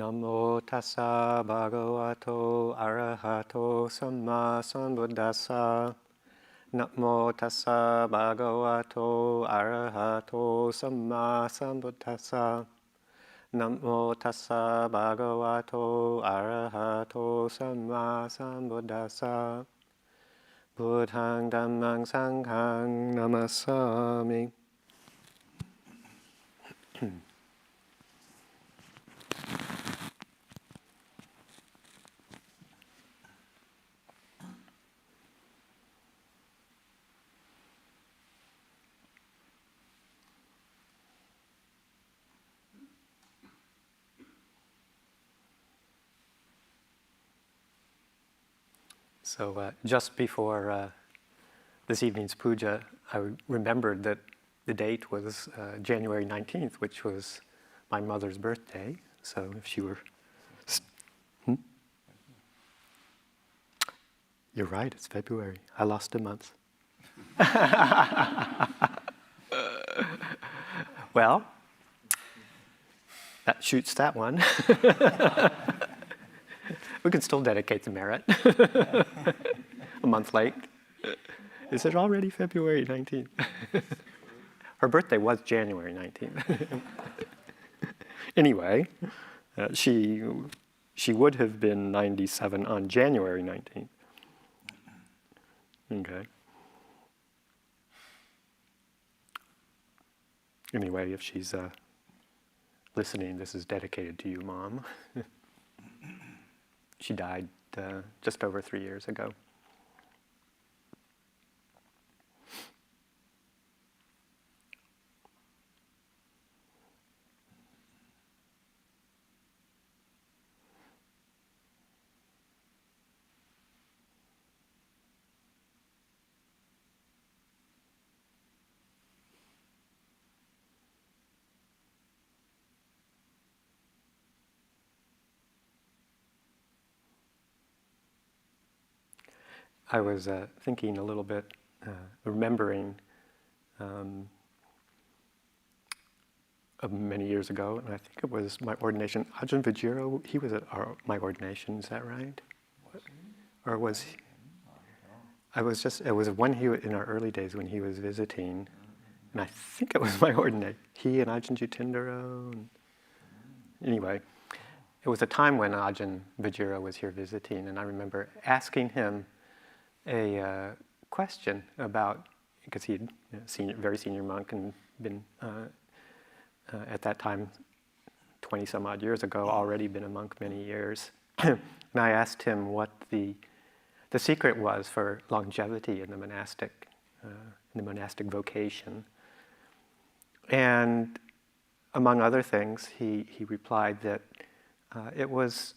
Namo tassa bhagavato arahato samma sambuddhassa. Namo tassa bhagavato arahato samma sambuddhassa. Namo tassa bhagavato arahato samma sambuddhassa. Buddhaṃ dhammāṃ saṅghāṃ namasami. So just before this evening's puja, I remembered that the date was January 19th, which was my mother's birthday. So if she were... You're right, it's February. I lost a month. Well, that shoots that one. We can still dedicate the merit. A month late. Is it already February 19th? Her birthday was January 19th. Anyway, she would have been 97 on January 19th. Okay. Anyway, if she's listening, this is dedicated to you, Mom. She died just over 3 years ago. I was thinking a little bit, remembering of many years ago, and I think it was my ordination. Ajahn Vajiro, he was at my ordination, is that right? Or was he? It was when in our early days when he was visiting, and I think it was my ordination. He and Ajahn Jutindaro. Anyway, it was a time when Ajahn Vajiro was here visiting, and I remember asking him a question about, because he'd very senior monk and been at that time 20 some odd years ago, already been a monk many years. And I asked him what the secret was for longevity in the monastic vocation. And among other things, he replied that it was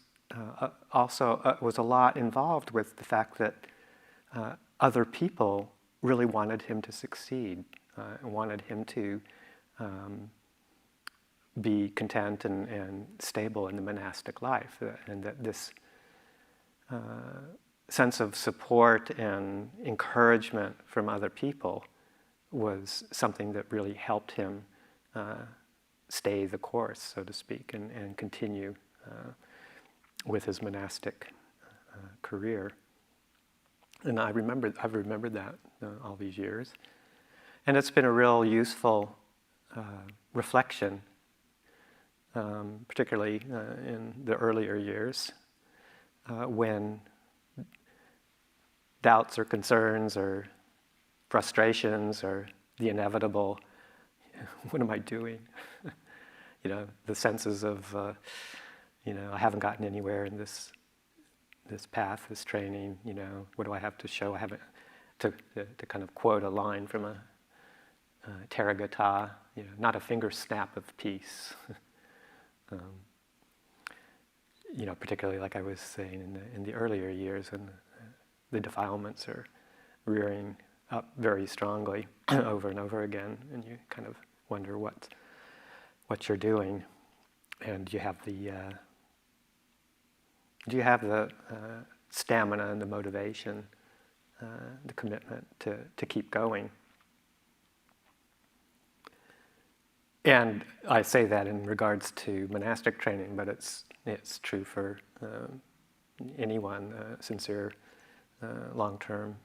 was a lot involved with the fact that other people really wanted him to succeed, wanted him to be content and stable in the monastic life, and that this sense of support and encouragement from other people was something that really helped him stay the course, so to speak, and continue with his monastic career. And I've remembered that all these years. And it's been a real useful reflection, particularly in the earlier years, when doubts or concerns or frustrations or the inevitable, what am I doing? The senses of, I haven't gotten anywhere in this path, this training, what do I have to show? I haven't, to kind of quote a line from a Therigatha, not a finger snap of peace. Particularly like I was saying in the earlier years when the defilements are rearing up very strongly over and over again, and you kind of wonder what you're doing, and you have the stamina and the motivation, the commitment to keep going. And I say that in regards to monastic training, but it's It's true for anyone, sincere, long-term,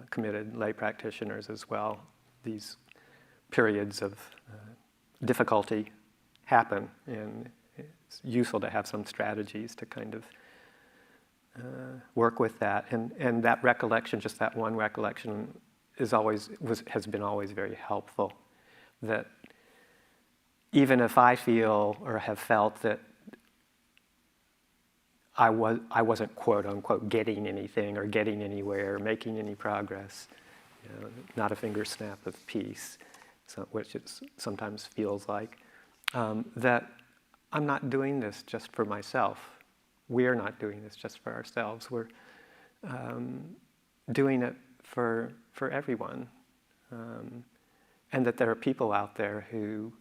committed lay practitioners as well. These periods of difficulty happen, and it's useful to have some strategies to kind of work with that. And that recollection, just that one recollection, has been always very helpful. That even if I feel or have felt that I wasn't quote unquote getting anything or getting anywhere, or making any progress, not a finger snap of peace, which it sometimes feels like, that I'm not doing this just for myself. We're not doing this just for ourselves. We're doing it for everyone. And that there are people out there who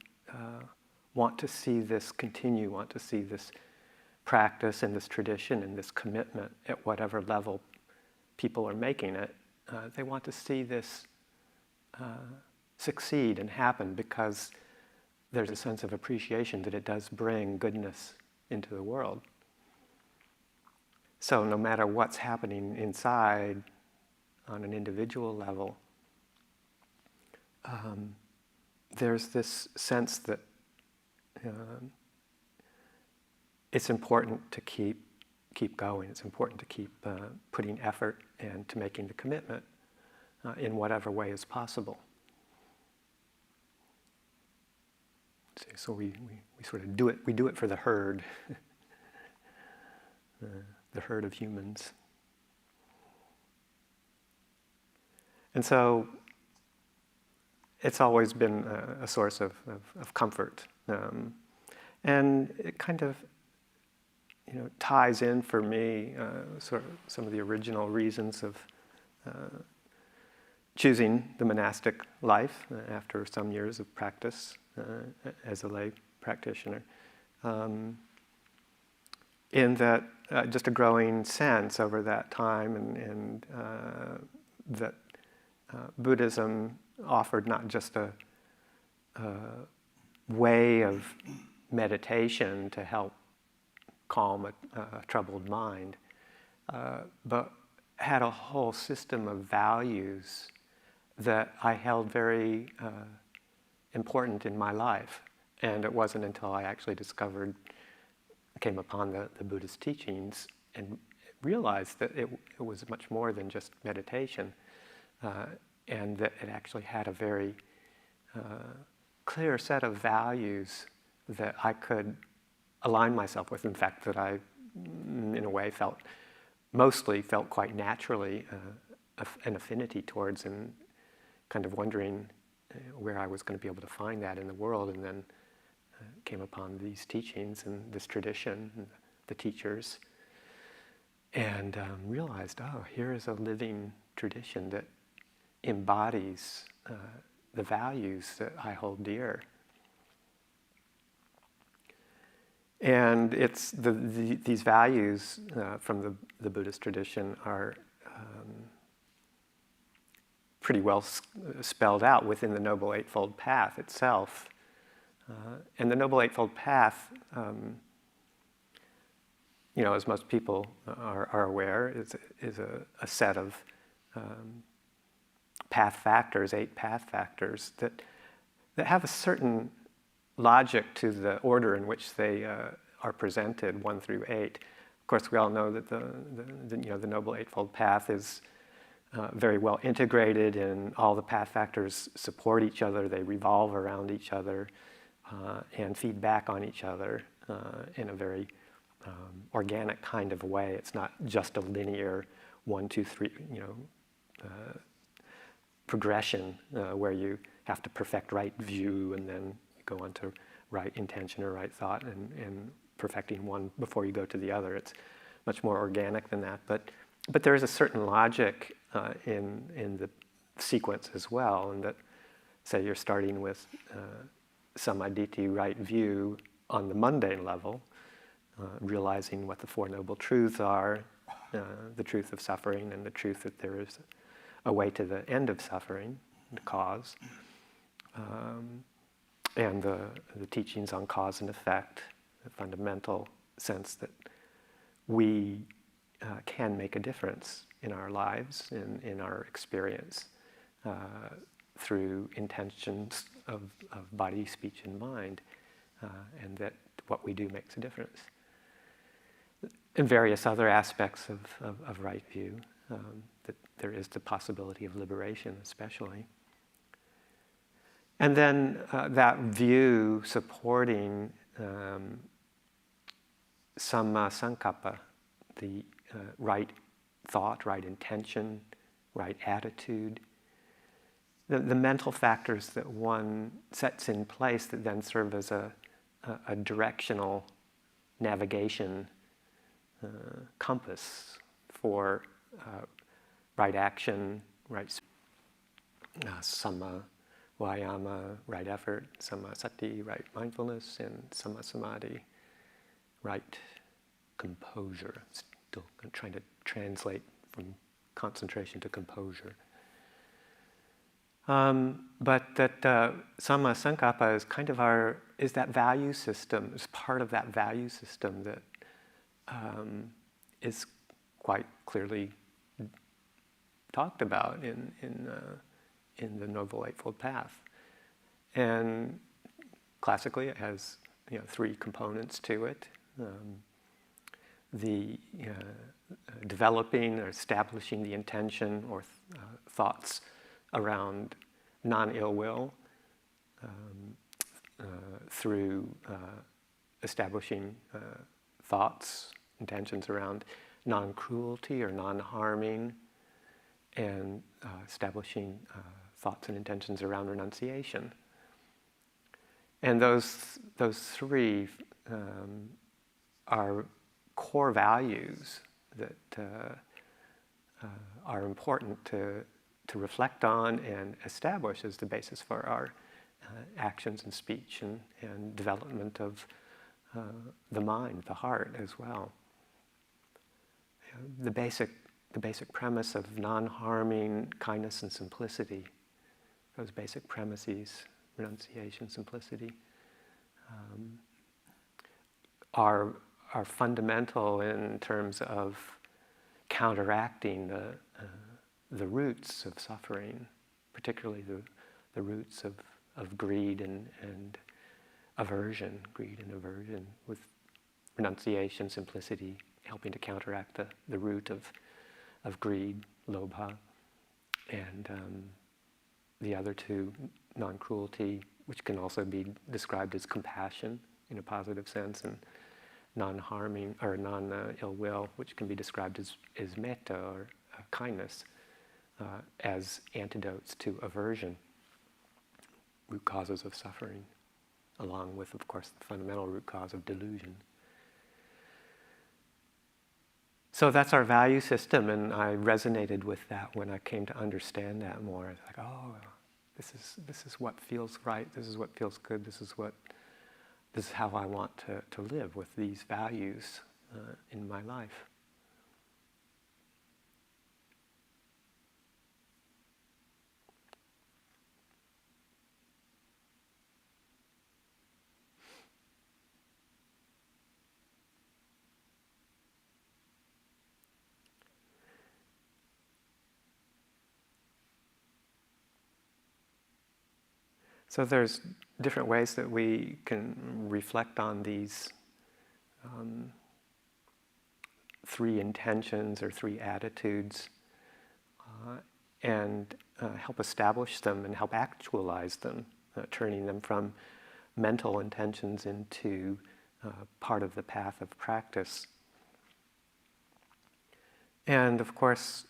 want to see this continue, want to see this practice and this tradition and this commitment at whatever level people are making it. They want to see this succeed and happen because there's a sense of appreciation that it does bring goodness into the world. So no matter what's happening inside on an individual level, there's this sense that it's important to keep going. It's important to keep putting effort and to making the commitment in whatever way is possible. So we sort of do it. We do it for the herd, the herd of humans. And so it's always been a source of comfort, and it kind of ties in for me sort of some of the original reasons of choosing the monastic life after some years of practice as a lay practitioner. In that just a growing sense over that time, and that Buddhism offered not just a way of meditation to help calm a troubled mind, but had a whole system of values that I held very important in my life. And it wasn't until I actually came upon the Buddhist teachings and realized that it was much more than just meditation, and that it actually had a very clear set of values that I could align myself with. In fact, that I, in a way, mostly felt quite naturally an affinity towards, and kind of wondering where I was going to be able to find that in the world, and then came upon these teachings and this tradition, and the teachers, and realized, oh, here is a living tradition that embodies the values that I hold dear. And it's these values from the Buddhist tradition are pretty well spelled out within the Noble Eightfold Path itself. And the Noble Eightfold Path, as most people are aware, is a set of path factors, 8 path factors that have a certain logic to the order in which they are presented, 1 through 8. Of course, we all know that the Noble Eightfold Path is very well integrated, and all the path factors support each other. They revolve around each other and feed back on each other in a very organic kind of way. It's not just a linear 1, 2, 3, progression where you have to perfect right view and then you go on to right intention or right thought and perfecting one before you go to the other. It's much more organic than that. But there is a certain logic in the sequence as well, and that, say, you're starting with samadhi, right view on the mundane level, realizing what the Four Noble Truths are, the truth of suffering and the truth that there is a way to the end of suffering, the cause, and the teachings on cause and effect, the fundamental sense that we can make a difference in our lives, in our experience, through intentions of body, speech, and mind, and that what we do makes a difference. In various other aspects of right view, that there is the possibility of liberation, especially. And then that view supporting samma sankappa, the right thought, right intention, right attitude, the mental factors that one sets in place that then serve as a directional navigation compass for right action, right samma vayama, right effort, samma sati, right mindfulness, and samma samadhi, right composure. Still trying to translate from concentration to composure. But that samma sankappa is kind of is that value system, is part of that value system that is quite clearly talked about in the Noble Eightfold Path. And classically it has three components to it. The developing or establishing the intention or thoughts around non-ill will through establishing thoughts, intentions around non-cruelty or non-harming, and establishing thoughts and intentions around renunciation. And those three are core values that are important to reflect on and establish as the basis for our actions and speech and development of the mind, the heart as well. The basic premise of non-harming, kindness and simplicity, those basic premises, renunciation, simplicity, are fundamental in terms of counteracting the roots of suffering, particularly the roots of greed and aversion, with renunciation, simplicity, helping to counteract the root of greed, lobha, and the other two, non-cruelty, which can also be described as compassion in a positive sense, and non-harming or non-ill will, which can be described as metta or kindness, as antidotes to aversion, root causes of suffering, along with, of course, the fundamental root cause of delusion. So that's our value system, and I resonated with that when I came to understand that more. It's like, oh, this is what feels right. This is what feels good. This is how I want to live with these values in my life. So there's different ways that we can reflect on these three intentions or three attitudes and help establish them and help actualize them, turning them from mental intentions into part of the path of practice. And of course,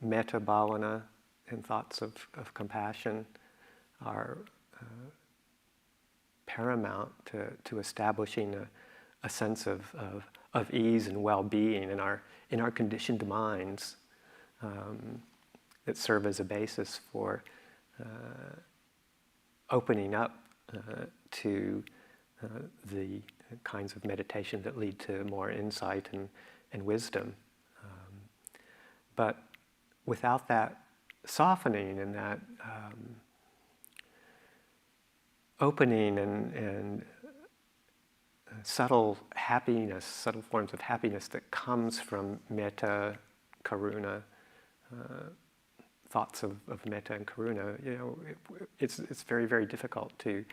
metta bhavana and thoughts of compassion are paramount to establishing a sense of ease and well-being in our conditioned minds that serve as a basis for opening up to the kinds of meditation that lead to more insight and wisdom. But without that softening and that opening and subtle happiness, subtle forms of happiness that comes from metta, karuna, thoughts of metta and karuna. It's very, very difficult to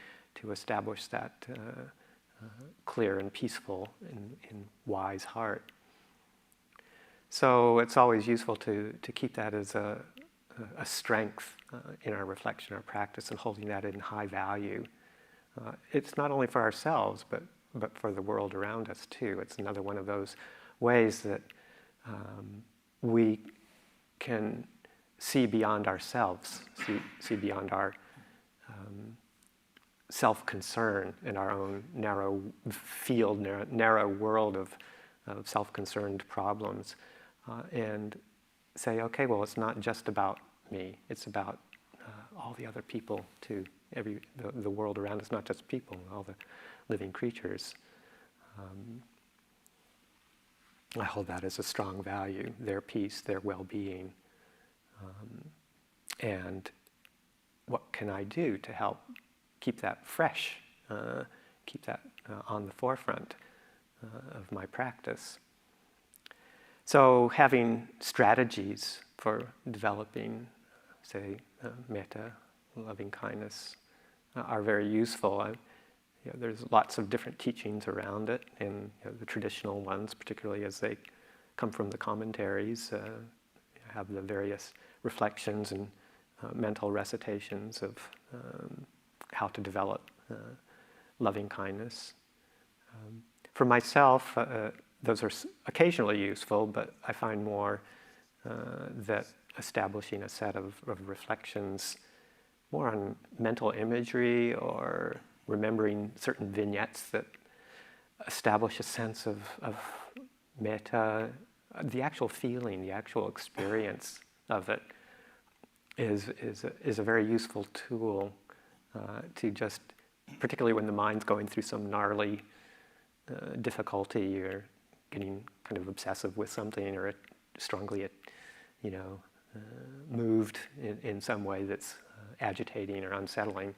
establish that clear and peaceful and wise heart. So it's always useful to keep that as a strength in our reflection, our practice, and holding that in high value. It's not only for ourselves, but for the world around us too. It's another one of those ways that we can see beyond ourselves, see beyond our self-concern in our own narrow field, narrow world of self-concerned problems, and say, okay, well, it's not just about me. It's about all the other people too. The world around us, not just people, all the living creatures. I hold that as a strong value, their peace, their well-being. And what can I do to help keep that fresh, keep that on the forefront of my practice? So having strategies for developing, say, metta, loving kindness, are very useful. There's lots of different teachings around it, and the traditional ones, particularly as they come from the commentaries, have the various reflections and mental recitations of how to develop loving kindness. For myself, those are occasionally useful, but I find more that establishing a set of reflections more on mental imagery or remembering certain vignettes that establish a sense of metta, the actual feeling, the actual experience of it is a very useful tool to just, particularly when the mind's going through some gnarly difficulty or getting kind of obsessive with something or strongly moved in some way that's agitating or unsettling,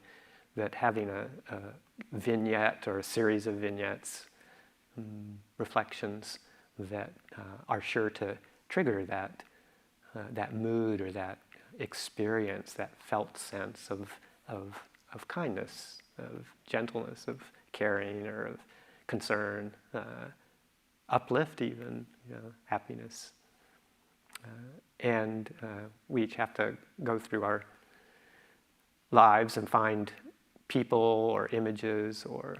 that having a vignette or a series of vignettes, reflections that are sure to trigger that mood or that experience, that felt sense of kindness, of gentleness, of caring, or of concern, uplift even, happiness. And we each have to go through our lives and find people or images or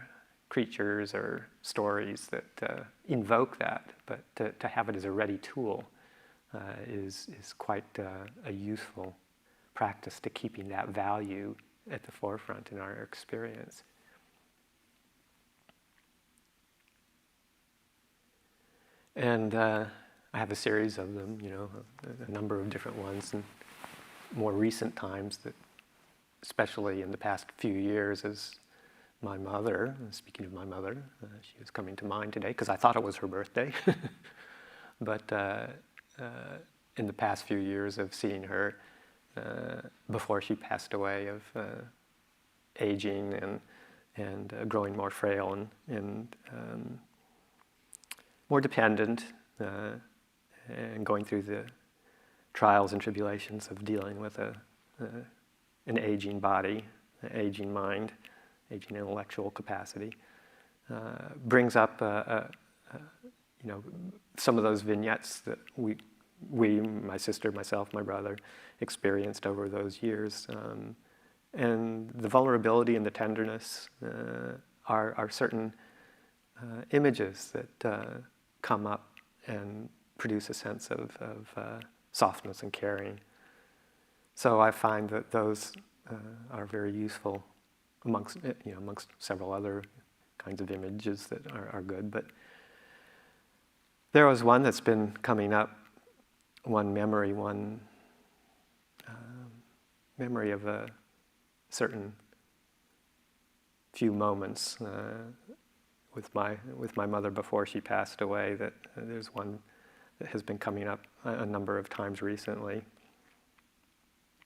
creatures or stories that invoke that, but to have it as a ready tool is quite a useful practice to keeping that value at the forefront in our experience. And I have a series of them, a number of different ones, and more recent times that, especially in the past few years, as my mother, speaking of my mother, she was coming to mind today because I thought it was her birthday. But in the past few years of seeing her before she passed away, of aging and growing more frail and more dependent, and going through the trials and tribulations of dealing with an aging body, an aging mind, aging intellectual capacity, brings up some of those vignettes that we, my sister, myself, my brother, experienced over those years. And the vulnerability and the tenderness are certain images that come up and produce a sense of softness and caring. So I find that those are very useful amongst several other kinds of images that are good. But there was one that's been coming up, one memory of a certain few moments with my mother before she passed away. That there's one that has been coming up a number of times recently.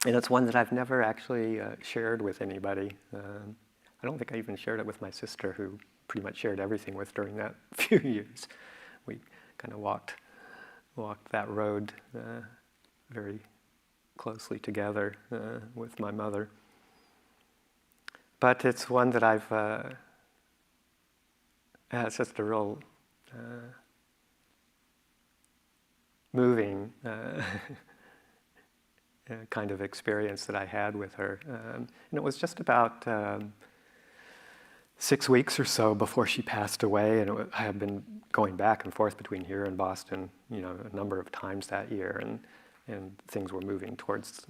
And it's one that I've never actually shared with anybody. I don't think I even shared it with my sister, who pretty much shared everything with during that few years. We kind of walked that road very closely together with my mother. But it's one that it's just a real moving kind of experience that I had with her. And it was just about 6 weeks or so before she passed away, and I had been going back and forth between here and Boston, a number of times that year, and things were moving towards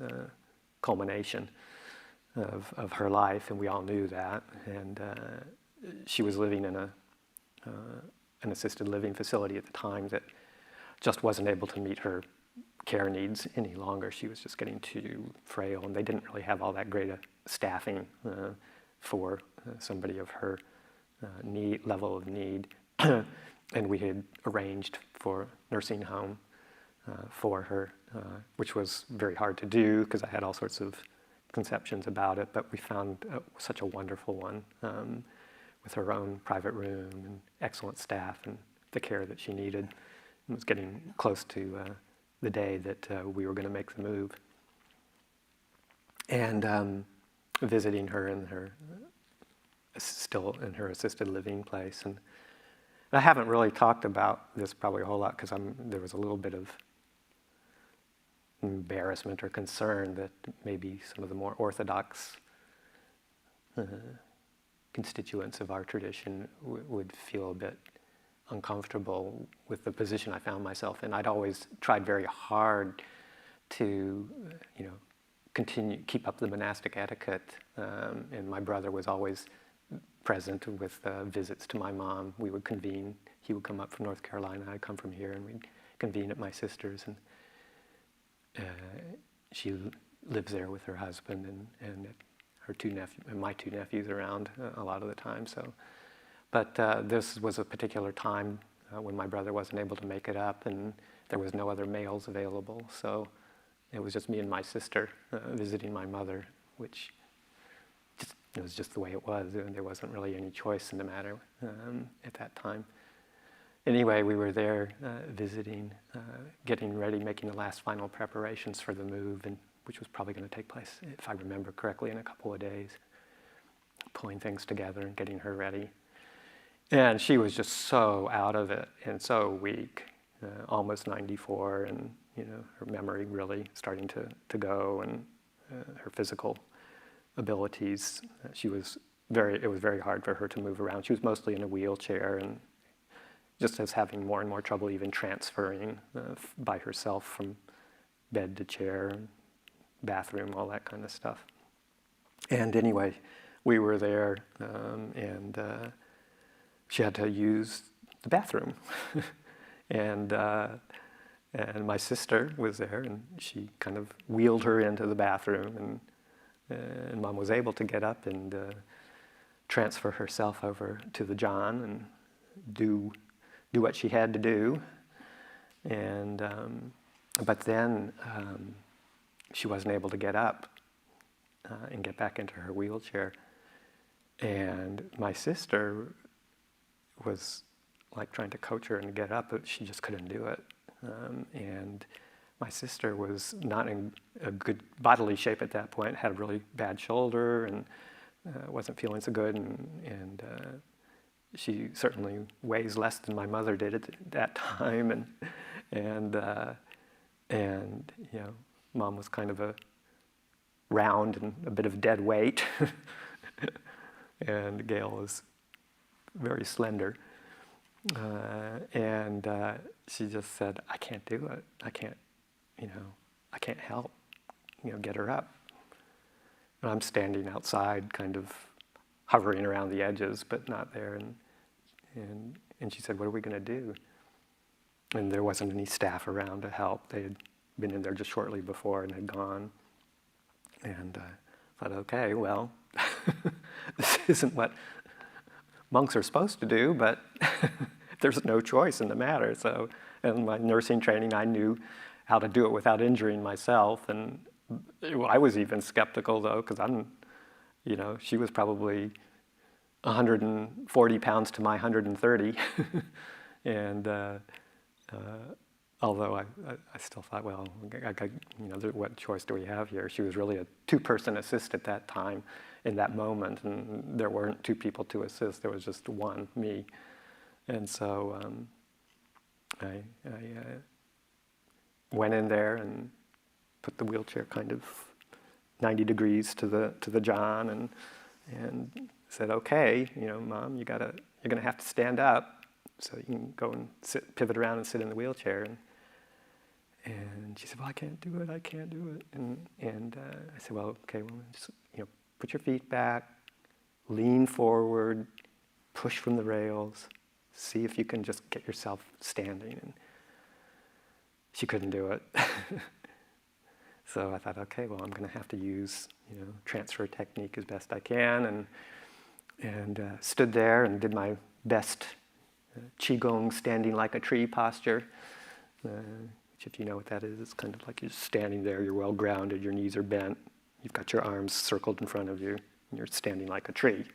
culmination of her life, and we all knew that. And she was living in an assisted living facility at the time that just wasn't able to meet her care needs any longer. She was just getting too frail, and they didn't really have all that great a staffing for somebody of her level of need. And we had arranged for nursing home for her, which was very hard to do because I had all sorts of conceptions about it, but we found such a wonderful one with her own private room and excellent staff and the care that she needed. It was getting close to the day that we were going to make the move. And visiting her in her still in her assisted living place. And I haven't really talked about this probably a whole lot because there was a little bit of embarrassment or concern that maybe some of the more orthodox constituents of our tradition would feel a bit uncomfortable with the position I found myself in. I'd always tried very hard to, keep up the monastic etiquette, and my brother was always present with visits to my mom. We would convene. He would come up from North Carolina, I'd come from here, and we'd convene at my sister's. And she lives there with her husband and her my two nephews around a lot of the time. So, but this was a particular time when my brother wasn't able to make it up, and there was no other males available. So it was just me and my sister visiting my mother, which it was just the way it was. There wasn't really any choice in the matter at that time. Anyway, we were there visiting, getting ready, making the last final preparations for the move, which was probably going to take place, if I remember correctly, in a couple of days, pulling things together and getting her ready. And she was just so out of it and so weak, almost 94, and her memory really starting to go, and her physical abilities. It was very hard for her to move around. She was mostly in a wheelchair and just was having more and more trouble even transferring by herself from bed to chair, bathroom, all that kind of stuff. And anyway, we were there, and she had to use the bathroom. And my sister was there, and she kind of wheeled her into the bathroom, and Mom was able to get up and transfer herself over to the John and do what she had to do. And but then she wasn't able to get up and get back into her wheelchair. And my sister was like trying to coach her and get up, but she just couldn't do it. And my sister was not in a good bodily shape at that point, had a really bad shoulder, and wasn't feeling so good, and she certainly weighs less than my mother did at that time, and Mom was kind of a round and a bit of dead weight, and Gail was very slender, and she just said, "I can't do it. I can't help, get her up." And I'm standing outside, kind of hovering around the edges, but not there. And she said, "What are we going to do?" And there wasn't any staff around to help. They had been in there just shortly before and had gone. And I thought, okay, well, this isn't what monks are supposed to do, but there's no choice in the matter. So, in my nursing training, I knew how to do it without injuring myself. And I was even skeptical, though, because she was probably 140 pounds to my 130. And although I still thought, well, what choice do we have here? She was really a two-person assist at that time, in that moment, and there weren't two people to assist. There was just one, me. And so I went in there and put the wheelchair kind of 90 degrees to the John, and said, okay, Mom, you're gonna have to stand up so you can go and pivot around and sit in the wheelchair. And she said, well, I can't do it. And I said, well, okay, well, just put your feet back, lean forward, push from the rails, see if you can just get yourself standing. And she couldn't do it. So I thought, okay, well, I'm going to have to use transfer technique as best I can, and stood there and did my best qigong standing like a tree posture. Which, if you know what that is, it's kind of like you're standing there, you're well grounded, your knees are bent, you've got your arms circled in front of you, and you're standing like a tree.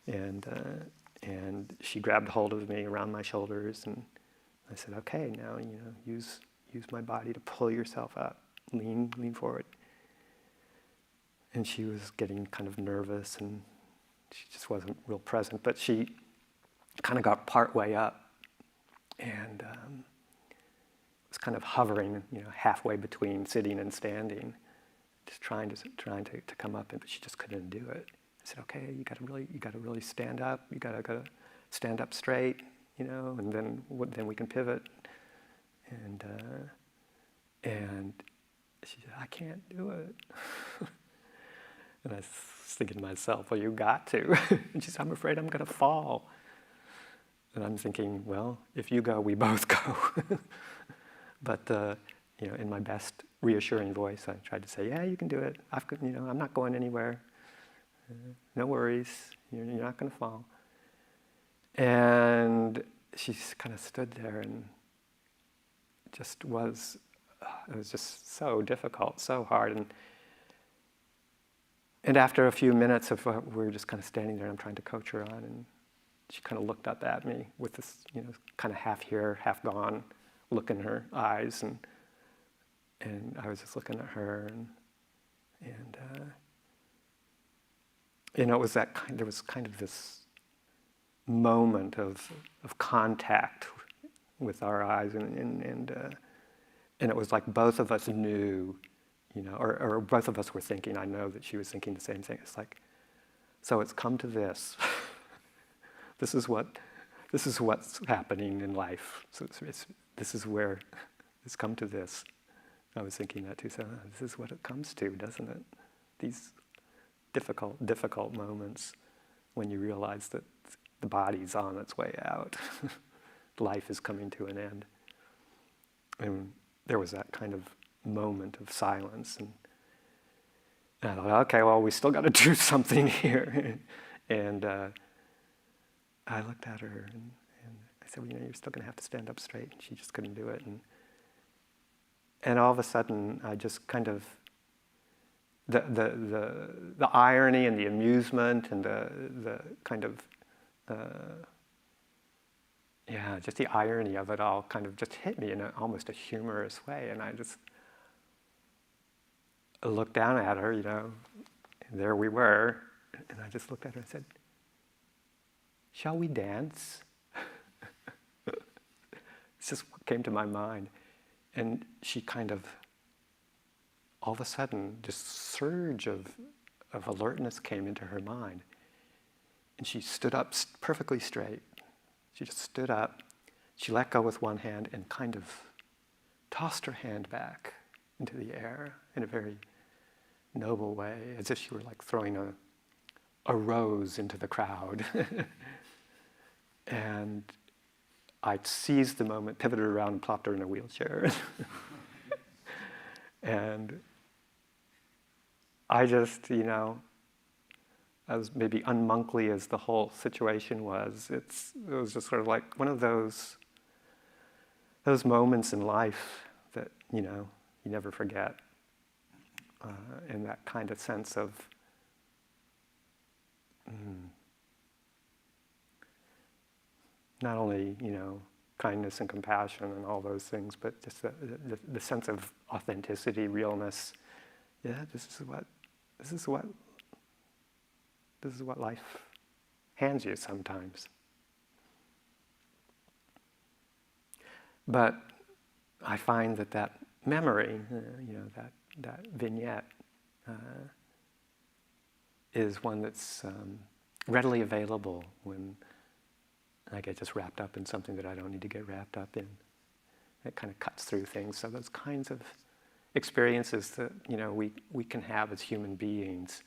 And she grabbed hold of me around my shoulders, and I said, okay, now use my body to pull yourself up, lean forward. And she was getting kind of nervous, and she just wasn't real present, but she kind of got part way up, and was kind of hovering, halfway between sitting and standing, just trying to come up, but she just couldn't do it. I said, okay, you got to really stand up. You got to stand up straight, and then we can pivot. And she said, I can't do it. And I was thinking to myself, well, you got to. And she said, I'm afraid I'm going to fall. And I'm thinking, well, if you go, we both go. But in my best reassuring voice, I tried to say, yeah, you can do it. I'm not going anywhere. No worries. You're not going to fall. And she kind of stood there, and it was just so difficult, so hard. And after a few minutes of we were just kind of standing there, and I'm trying to coach her on, and she kind of looked up at me with this, kind of half here, half gone look in her eyes, and I was just looking at her, and it was there was kind of this moment of contact with our eyes, and it was like both of us knew, or both of us were thinking. I know that she was thinking the same thing. It's like, so it's come to this. This is what's happening in life. So this is where it's come to this. I was thinking that too. So this is what it comes to, doesn't it? These difficult moments when you realize that the body's on its way out. Life is coming to an end. And there was that kind of moment of silence. And I thought, okay, well, we still got to do something here. And I looked at her, and I said, well, you're still going to have to stand up straight. And she just couldn't do it. And all of a sudden, I just kind of, the irony and the amusement and the kind of, just the irony of it all kind of just hit me in almost a humorous way. And I just looked down at her, and there we were. And I just looked at her and said, shall we dance? It's just what came to my mind. And she kind of, all of a sudden, this surge of alertness came into her mind. And she stood up perfectly straight. She just stood up. She let go with one hand and kind of tossed her hand back into the air in a very noble way, as if she were like throwing a rose into the crowd. And I seized the moment, pivoted around, and plopped her in a wheelchair. And I just, as maybe unmonkly as the whole situation was, it was just sort of like one of those moments in life that, you never forget. And that kind of sense of, not only, kindness and compassion and all those things, but just the sense of authenticity, realness. Yeah, this is what life hands you sometimes. But I find that memory, that vignette, is one that's readily available when I get just wrapped up in something that I don't need to get wrapped up in. It kind of cuts through things. So those kinds of experiences that we can have as human beings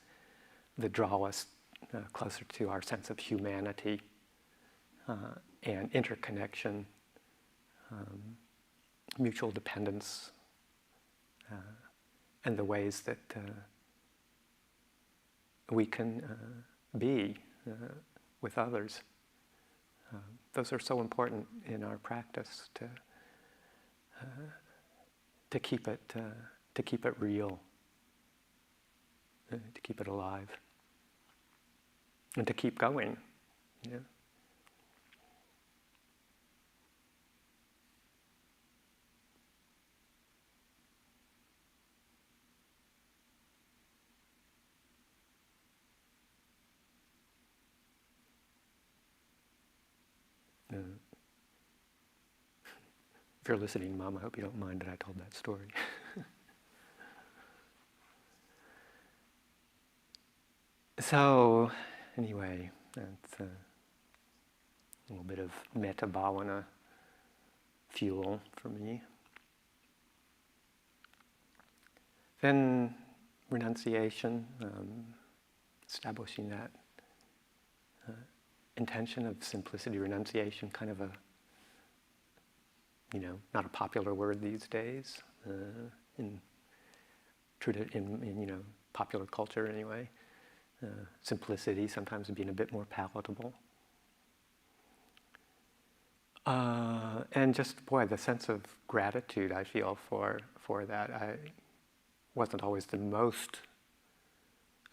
that draw us closer to our sense of humanity and interconnection, mutual dependence, and the ways that we can be with others. Those are so important in our practice to keep it real, to keep it alive, and to keep going. Yeah. If you're listening, Mom, I hope you don't mind that I told that story. So, anyway, that's a little bit of metta bhavana fuel for me. Then renunciation, establishing that intention of simplicity, renunciation, kind of a, not a popular word these days in popular culture anyway. Simplicity sometimes being a bit more palatable. And just, the sense of gratitude I feel for that. I wasn't always the most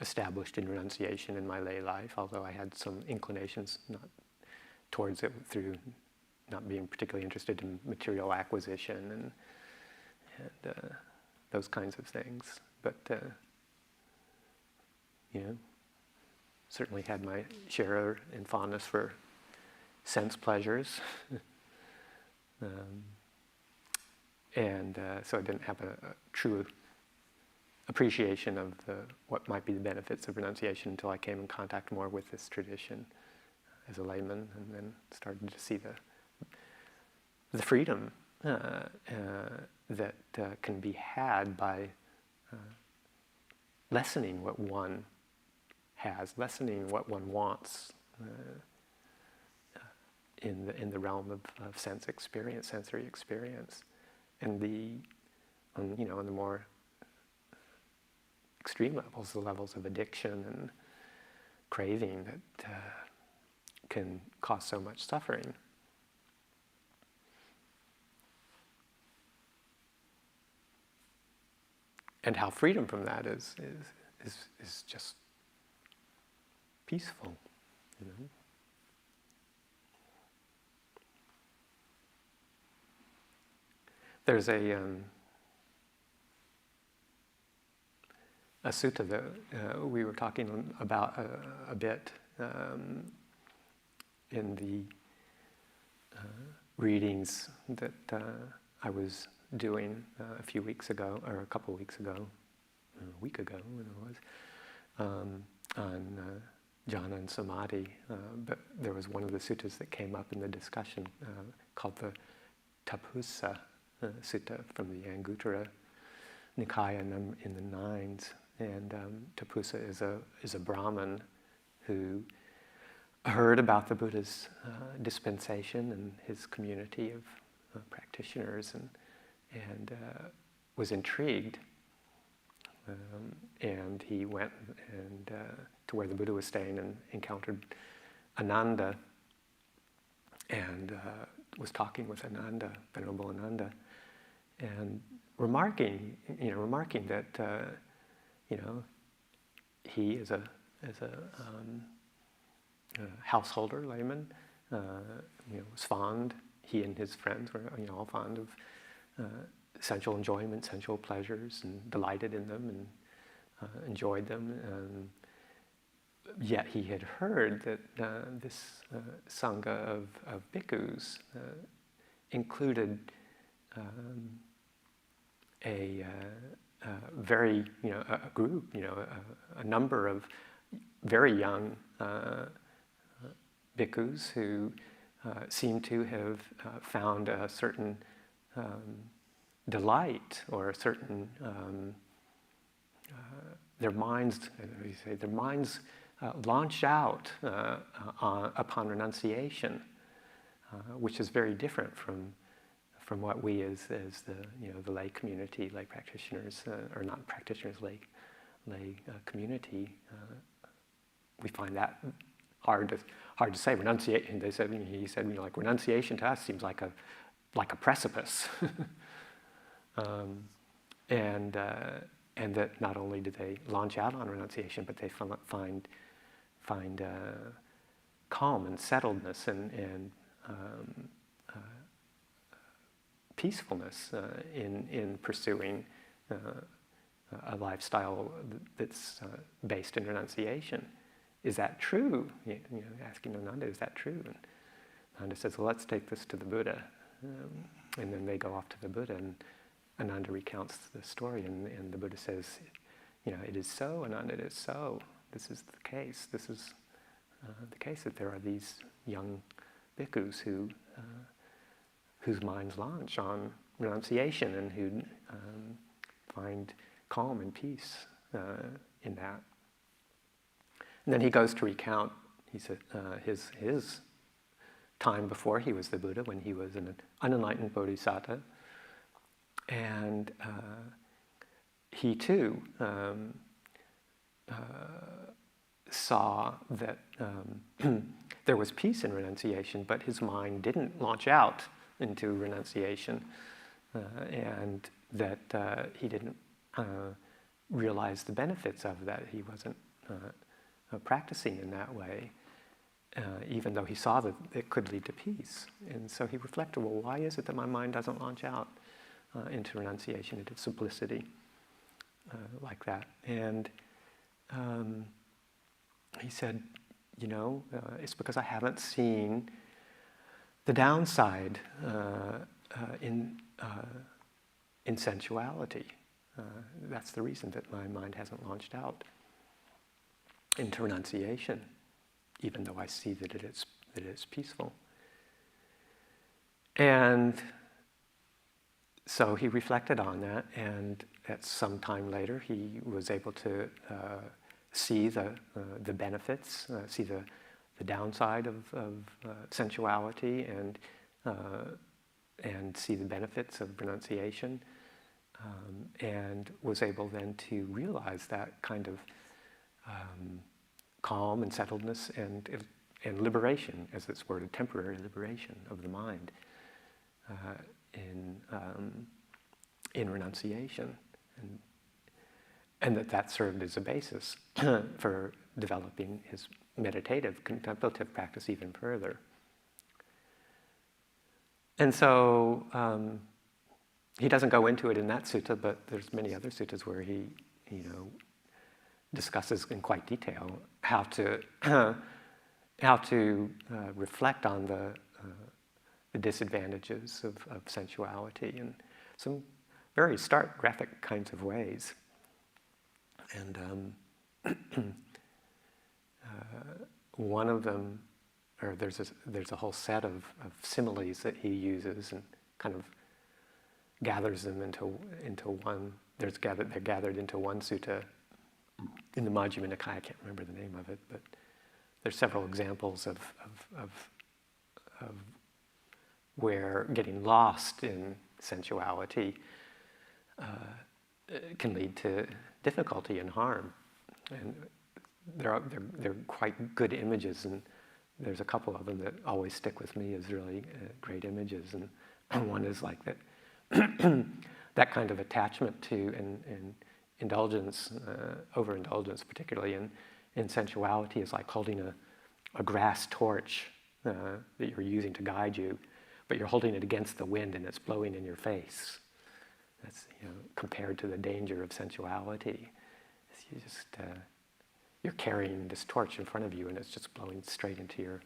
established in renunciation in my lay life, although I had some inclinations towards it through not being particularly interested in material acquisition and those kinds of things. But, certainly had my share and fondness for sense pleasures. And so I didn't have a true appreciation of what might be the benefits of renunciation until I came in contact more with this tradition as a layman, and then started to see the freedom that can be had by lessening what one has, lessening what one wants in the realm of sense experience, sensory experience, and on the more extreme levels, the levels of addiction and craving that can cause so much suffering. And how freedom from that is just peaceful, There's a sutta that we were talking about a bit in the readings that I was doing a few weeks ago, or a couple weeks ago, a week ago when it was, on jhana and samadhi. But there was one of the suttas that came up in the discussion called the Tapusa Sutta from the Anguttara Nikaya in the Nines. And Tapusa is a Brahmin who heard about the Buddha's dispensation and his community of practitioners, and was intrigued. And he went to where the Buddha was staying and encountered Ananda, and was talking with Ananda, Venerable Ananda, and remarking that he as a householder, layman, was fond. He and his friends were all fond of sensual enjoyment, sensual pleasures, and delighted in them and enjoyed them. Yet he had heard that this sangha of bhikkhus included a very, a group, a number of very young bhikkhus who seem to have found a certain delight or a certain their minds launch out upon renunciation, which is very different from what we as the lay community, lay practitioners, or not practitioners, lay community, we find that hard to say. Renunciation, he said, like renunciation to us seems like a precipice, and that not only do they launch out on renunciation, but they find calm and settledness and peacefulness in pursuing a lifestyle that's based in renunciation. Is that true? Asking Ananda, is that true? And Ananda says, well, let's take this to the Buddha. And then they go off to the Buddha, and Ananda recounts the story, and the Buddha says, it is so, Ananda, it is so. This is the case. This is the case that there are these young bhikkhus whose minds launch on renunciation and who find calm and peace in that. And then he goes to recount, he said, his time before he was the Buddha, when he was an unenlightened bodhisattva. And he too saw that there was peace in renunciation, but his mind didn't launch out into renunciation, and that he didn't realize the benefits of that. He wasn't practicing in that way, even though he saw that it could lead to peace. And so he reflected, well, why is it that my mind doesn't launch out into renunciation, into simplicity like that? And he said, it's because I haven't seen the downside in sensuality. That's the reason that my mind hasn't launched out into renunciation, even though I see that it is peaceful. And so he reflected on that, and at some time later, he was able to see the benefits, see the downside of sensuality, and see the benefits of renunciation, and was able then to realize that kind of calm and settledness and liberation, as it's worded, temporary liberation of the mind in renunciation, and that served as a basis for developing his meditative, contemplative practice even further. And so he doesn't go into it in that sutta, but there's many other suttas where he, discusses in quite detail how to reflect on the disadvantages of sensuality in some very stark, graphic kinds of ways. And one of them, or there's a whole set of similes that he uses and kind of gathers them into one. They're gathered into one sutta in the Majjhima Nikaya. I can't remember the name of it, but there's several examples of where getting lost in sensuality can lead to difficulty and harm. And they're quite good images, and there's a couple of them that always stick with me as really great images. And one is like that that kind of attachment to and indulgence, overindulgence, particularly in sensuality, is like holding a grass torch that you're using to guide you, but you're holding it against the wind and it's blowing in your face. That's, compared to the danger of sensuality. You're carrying this torch in front of you and it's just blowing straight into your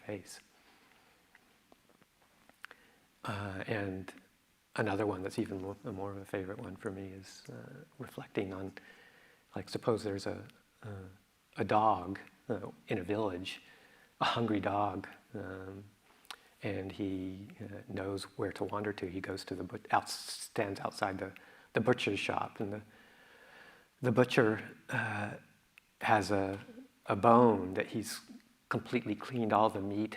face. And another one that's even more of a favorite one for me is reflecting on, like, suppose there's a dog in a village, a hungry dog, and he knows where to wander to. He goes to stands outside the butcher's shop, and the butcher has a bone that he's completely cleaned all the meat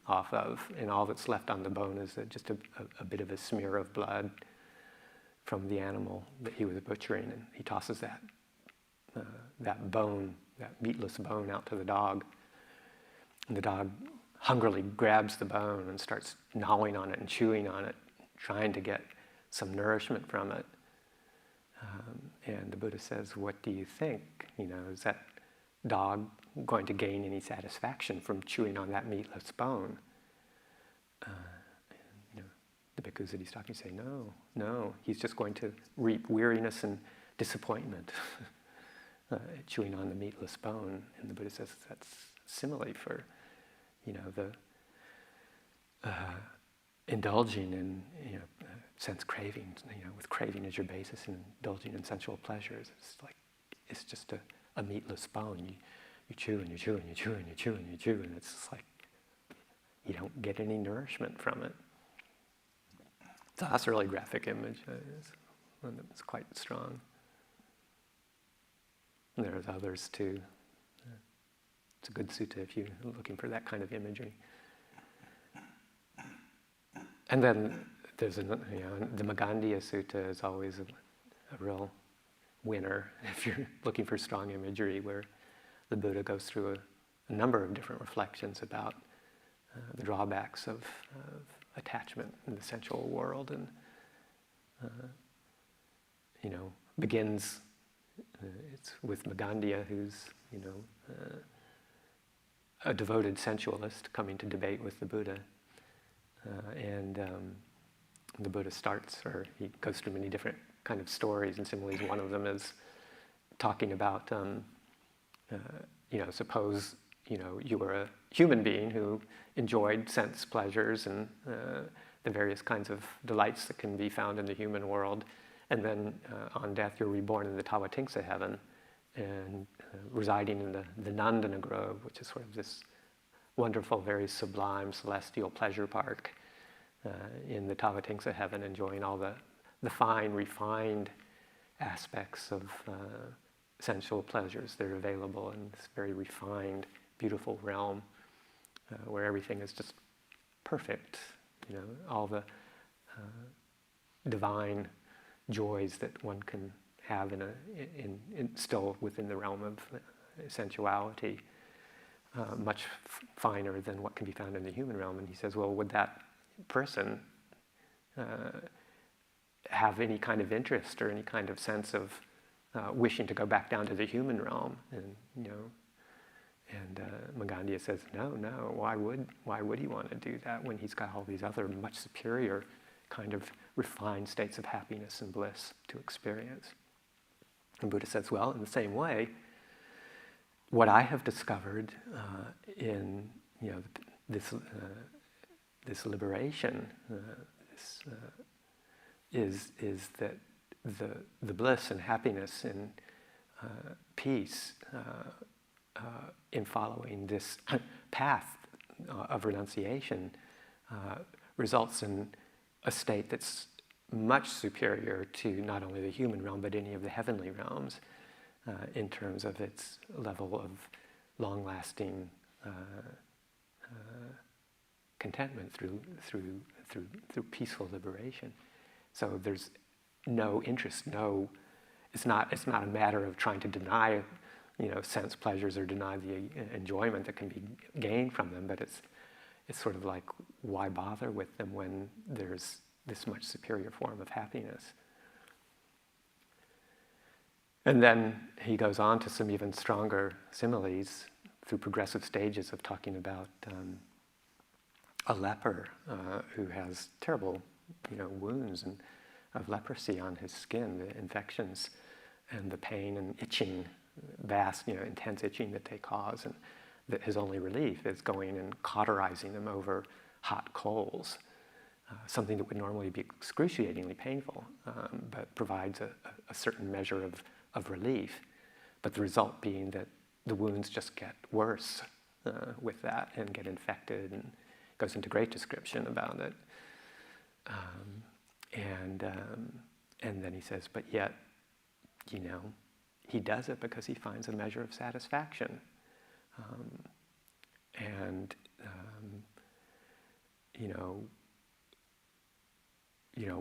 off of, and all that's left on the bone is just a bit of a smear of blood from the animal that he was butchering, and he tosses that bone, that meatless bone, out to the dog, and the dog hungrily grabs the bone and starts gnawing on it and chewing on it, trying to get some nourishment from it. And the Buddha says, "What do you think? Is that dog going to gain any satisfaction from chewing on that meatless bone?" The bhikkhus that he's talking to say, no, he's just going to reap weariness and disappointment chewing on the meatless bone. And the Buddha says that's simile for, the indulging in, sense cravings, with craving as your basis and indulging in sensual pleasures. It's just a meatless bone. You chew and you chew and you chew and you chew and you chew, and it's just like you don't get any nourishment from it. So that's a really graphic image. It's one that's quite strong. And there's others too. It's a good sutta if you're looking for that kind of imagery. And then there's the Magandhya Sutta is always a real winner if you're looking for strong imagery, where the Buddha goes through a number of different reflections about the drawbacks of attachment in the sensual world, and begins. It's with Magandhya, who's a devoted sensualist coming to debate with the Buddha, and the Buddha starts, or he goes through many different kind of stories and similes. One of them is talking about, suppose you were a human being who enjoyed sense pleasures and the various kinds of delights that can be found in the human world, and then on death you're reborn in the Tawatingsa heaven and residing in the Nandana Grove, which is sort of this wonderful, very sublime celestial pleasure park in the Tawatingsa heaven, enjoying all the fine, refined aspects of sensual pleasures that are available in this very refined, beautiful realm where everything is just perfect. All the divine joys that one can have in still within the realm of sensuality, much finer than what can be found in the human realm. And he says, well, would that person have any kind of interest or any kind of sense of wishing to go back down to the human realm? And Magandhya says, no. Why would he want to do that when he's got all these other much superior kind of refined states of happiness and bliss to experience? And Buddha says, well, in the same way, what I have discovered in this liberation is that the bliss and happiness and peace in following this path of renunciation results in a state that's much superior to not only the human realm but any of the heavenly realms in terms of its level of long-lasting contentment through peaceful liberation. So there's no interest, it's not a matter of trying to deny sense pleasures or deny the enjoyment that can be gained from them, but it's sort of like, why bother with them when there's this much superior form of happiness? And then he goes on to some even stronger similes through progressive stages of talking about a leper who has terrible, wounds and of leprosy on his skin, the infections and the pain and itching, vast, intense itching that they cause, and that his only relief is going and cauterizing them over hot coals, something that would normally be excruciatingly painful, but provides a certain measure of relief. But the result being that the wounds just get worse with that and get infected, and goes into great description about it. And then he says, but yet, he does it because he finds a measure of satisfaction.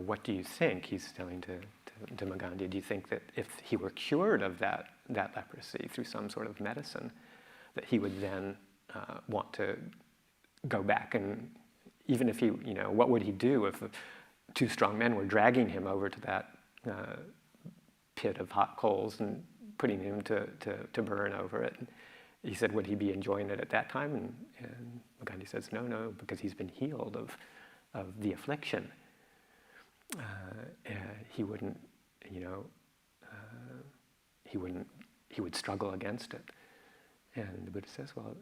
What do you think? He's telling to Magandhi, do you think that if he were cured of that leprosy through some sort of medicine, that he would then want to go back, and even if he, what would he do if two strong men were dragging him over to that pit of hot coals and putting him to burn over it? And he said, would he be enjoying it at that time? And Gandhi says, no, because he's been healed of the affliction. He wouldn't, he would struggle against it. And the Buddha says, well,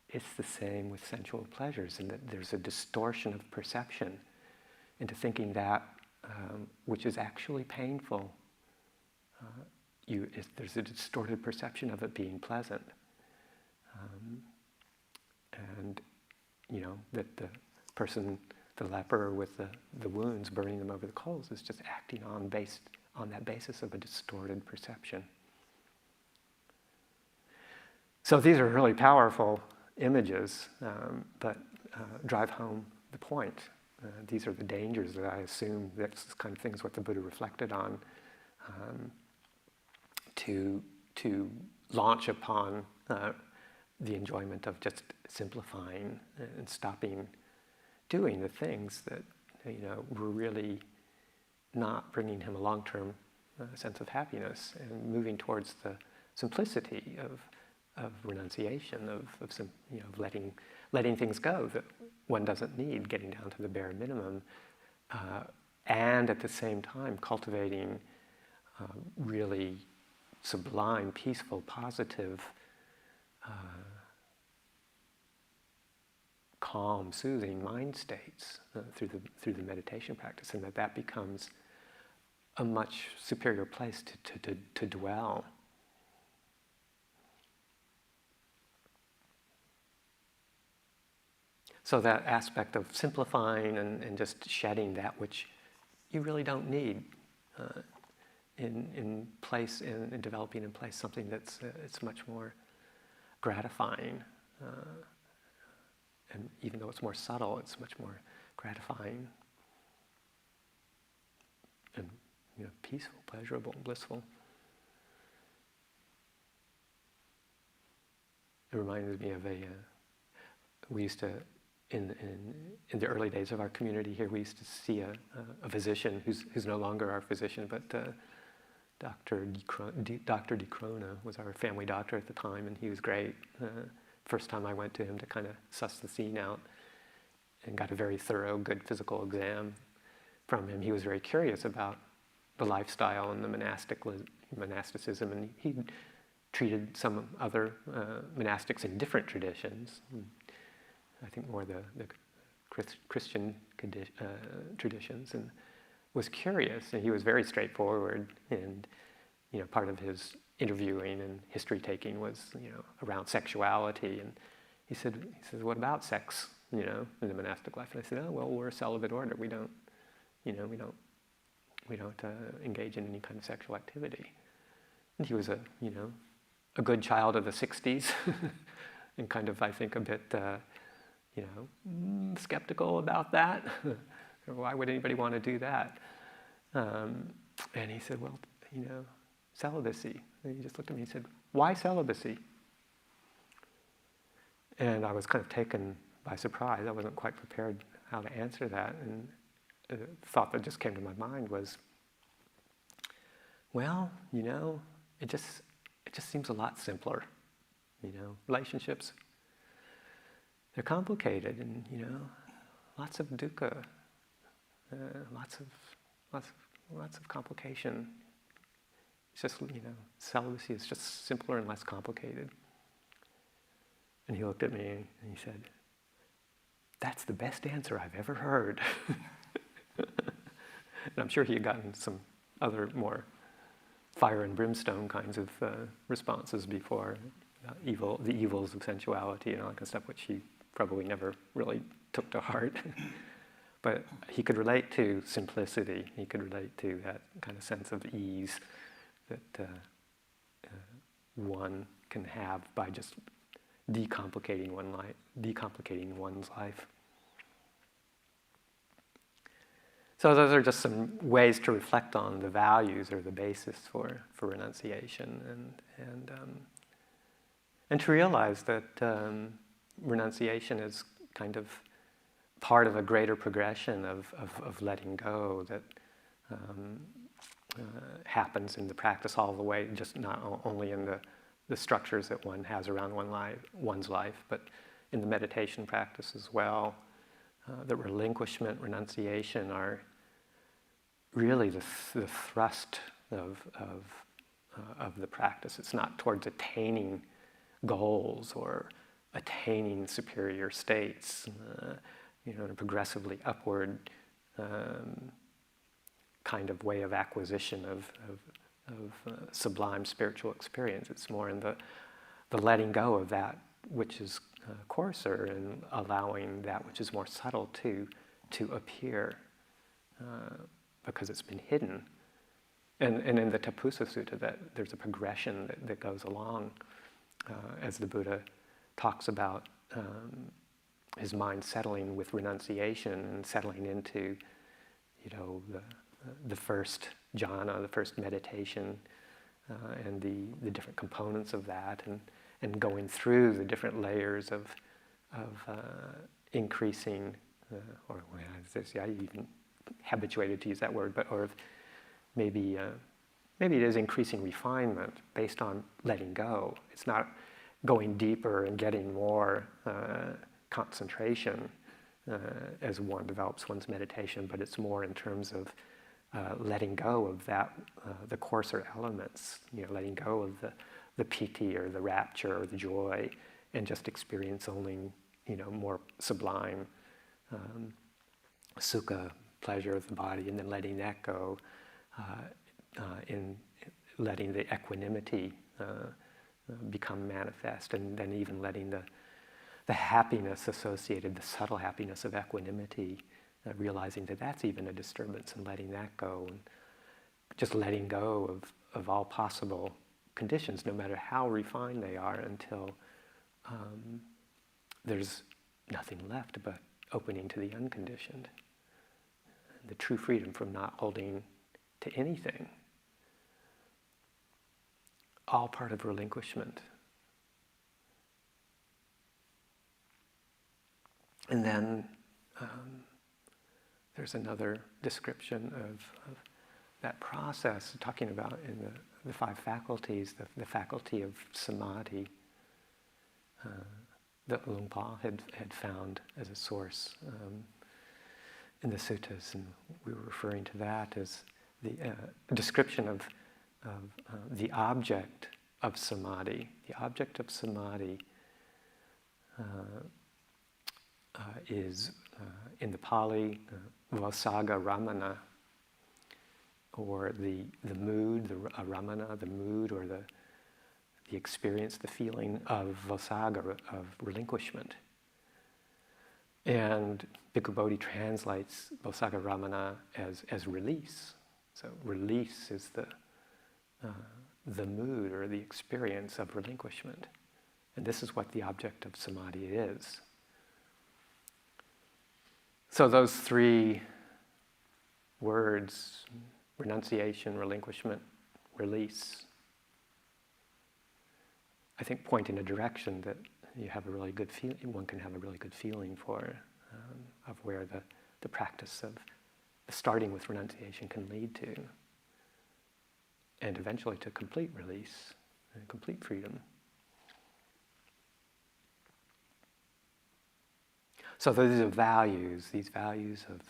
it's the same with sensual pleasures, in that there's a distortion of perception into thinking that which is actually painful, there's a distorted perception of it being pleasant. That the person, the leper with the wounds, burning them over the coals, is just acting on that basis of a distorted perception. So these are really powerful images, but drive home the point. These are the dangers that I assume that's kind of things what the Buddha reflected on, to launch upon the enjoyment of just simplifying and stopping doing the things that were really not bringing him a long-term sense of happiness, and moving towards the simplicity of renunciation, of letting things go that one doesn't need, getting down to the bare minimum, and at the same time cultivating really sublime, peaceful, positive, calm, soothing mind states through the meditation practice, and that becomes a much superior place to dwell. So that aspect of simplifying and just shedding that which you really don't need, in place, in developing in place something that's it's much more gratifying, and even though it's more subtle, it's much more gratifying and peaceful, pleasurable, blissful. It reminds me of we used to, in the early days of our community here, we used to see a physician who's no longer our physician, but Dr. DeCrona was our family doctor at the time, and he was great. First time I went to him to kind of suss the scene out, and got a very thorough, good physical exam from him. He was very curious about the lifestyle and the monasticism, and he treated some other monastics in different traditions. I think more the Christian traditions, and was curious, and he was very straightforward, and part of his interviewing and history taking was around sexuality, and he says, what about sex in the monastic life? And I said, oh well, we're a celibate order, we don't engage in any kind of sexual activity. And he was a good child of the 60s and kind of, I think, a bit skeptical about that. Why would anybody want to do that? And he said, well, celibacy. And he just looked at me and said, why celibacy? And I was kind of taken by surprise. I wasn't quite prepared how to answer that. And the thought that just came to my mind was, well, it just seems a lot simpler. Relationships, they're complicated, and lots of dukkha, lots of complication. It's just, celibacy is just simpler and less complicated. And he looked at me and he said, "That's the best answer I've ever heard." And I'm sure he had gotten some other more fire and brimstone kinds of responses before, the evils of sensuality and all that kind of stuff, which he probably never really took to heart. But he could relate to simplicity. He could relate to that kind of sense of ease that one can have by just decomplicating one's life. So those are just some ways to reflect on the values or the basis for renunciation, and to realize that renunciation is kind of part of a greater progression of letting go that happens in the practice all the way, just not only in the structures that one has around one's life, but in the meditation practice as well. The relinquishment, renunciation are really the thrust of the practice. It's not towards attaining goals or attaining superior states, in a progressively upward kind of way of acquisition of sublime spiritual experience. It's more in the letting go of that which is coarser and allowing that which is more subtle to appear because it's been hidden. And in the Tapusa Sutta, that there's a progression that goes along as the Buddha talks about his mind settling with renunciation and settling into, the first jhana, the first meditation, and the different components of that, and going through the different layers of increasing, I even habituated to use that word, or of maybe it is increasing refinement based on letting go. It's not going deeper and getting more concentration as one develops one's meditation, but it's more in terms of letting go of that, the coarser elements, letting go of the piti or the rapture or the joy, and just experience only, more sublime sukha, pleasure of the body, and then letting that go, in letting the equanimity become manifest, and then even letting the happiness associated, the subtle happiness of equanimity, realizing that that's even a disturbance, and letting that go, and just letting go of all possible conditions, no matter how refined they are, until there's nothing left but opening to the unconditioned, the true freedom from not holding to anything. All part of relinquishment. And then there's another description of that process, talking about in the five faculties, the faculty of samadhi that Luang Por had found as a source in the suttas, and we were referring to that as the description of the object of samadhi. The object of samadhi is, in the Pali, Vasaga Ramana, or the mood, the Ramana, the mood, or the experience, the feeling of Vasaga, of relinquishment. And Bhikkhu Bodhi translates Vasaga Ramana as release. So release is the mood or the experience of relinquishment. And this is what the object of samadhi is. So those three words, renunciation, relinquishment, release, I think point in a direction that you have a really good feeling, one can have a really good feeling for, of where the practice of starting with renunciation can lead to, and eventually to complete release and complete freedom. So these are values, these values of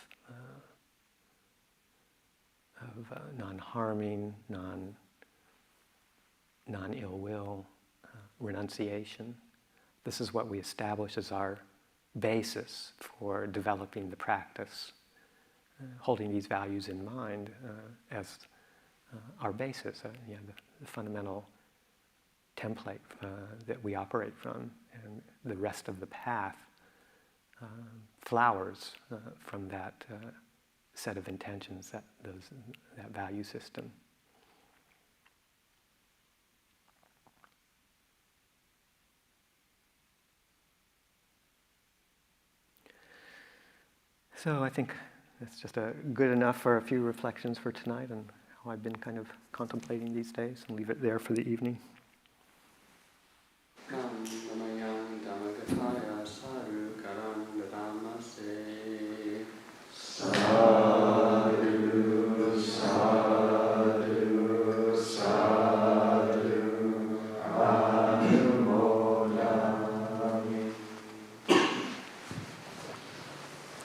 non-harming, non-ill will, renunciation. This is what we establish as our basis for developing the practice, holding these values in mind as our basis, the fundamental template that we operate from, and the rest of the path flowers from that set of intentions, that value system. So I think that's just good enough for a few reflections for tonight and how I've been kind of contemplating these days, and leave it there for the evening.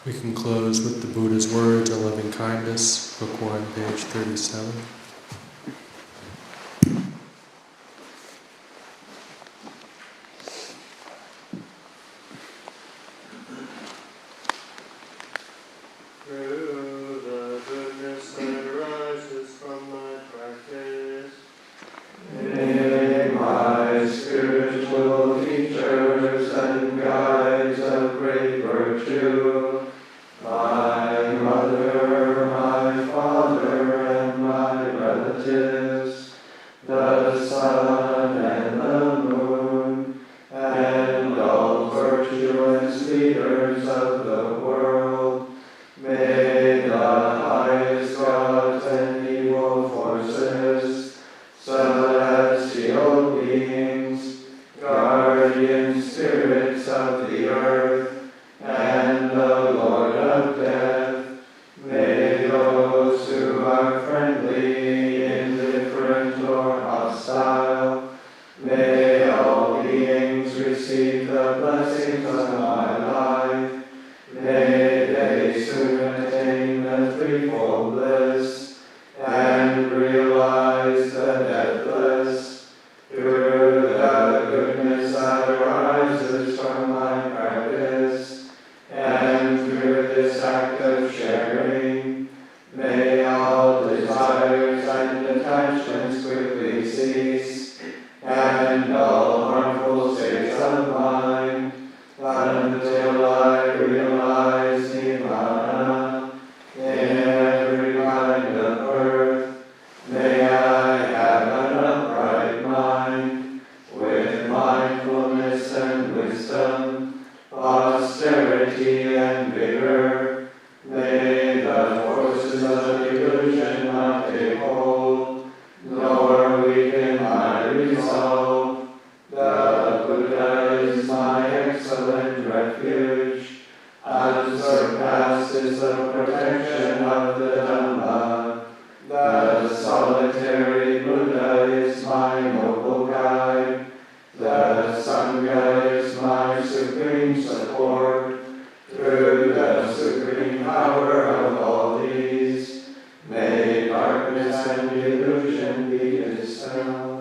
We can close with the Buddha's words on loving kindness, Book 1, page 37. Through the goodness that arises from my practice, may my spiritual teachers and guides of great virtue, my mother, my father, and my relatives, the sun and the moon, and all virtuous leaders of the world, may the highest gods and evil forces, celestial beings, guardian spirits of the earth, and the Lord of death, may those who are friendly, indifferent, or hostile, may all beings receive the blessings of my life, may they soon attain the threefold bliss, and realize the deathless, through the goodness that arises from my practice, and through this act of sharing, may all desires and attachments quickly cease, and all harmful states of mind, until I realize nirvana in every kind of birth. May I have an upright mind, with mindfulness and wisdom, austerity and vigor. May the forces of illusion not take hold, nor weaken my resolve. The Buddha is my excellent refuge, unsurpassed is the protection of the Dhamma. The solitary Buddha is my noble guide. The Sangha is my supreme support. Through the supreme power of all these, may darkness and illusion be dispelled.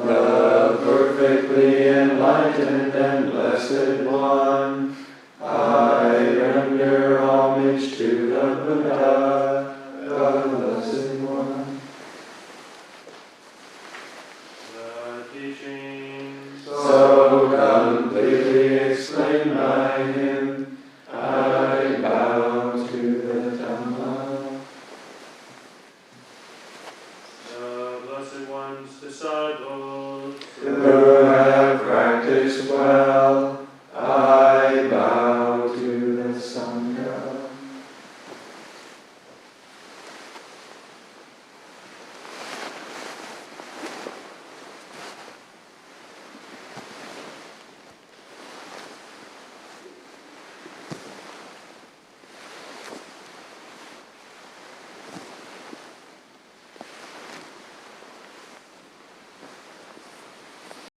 The perfectly enlightened and blessed One, I render homage to the Buddha, the Blessed One. The teachings so completely explained by him, I bow to the Dhamma. The Blessed One's disciples, who have practiced well,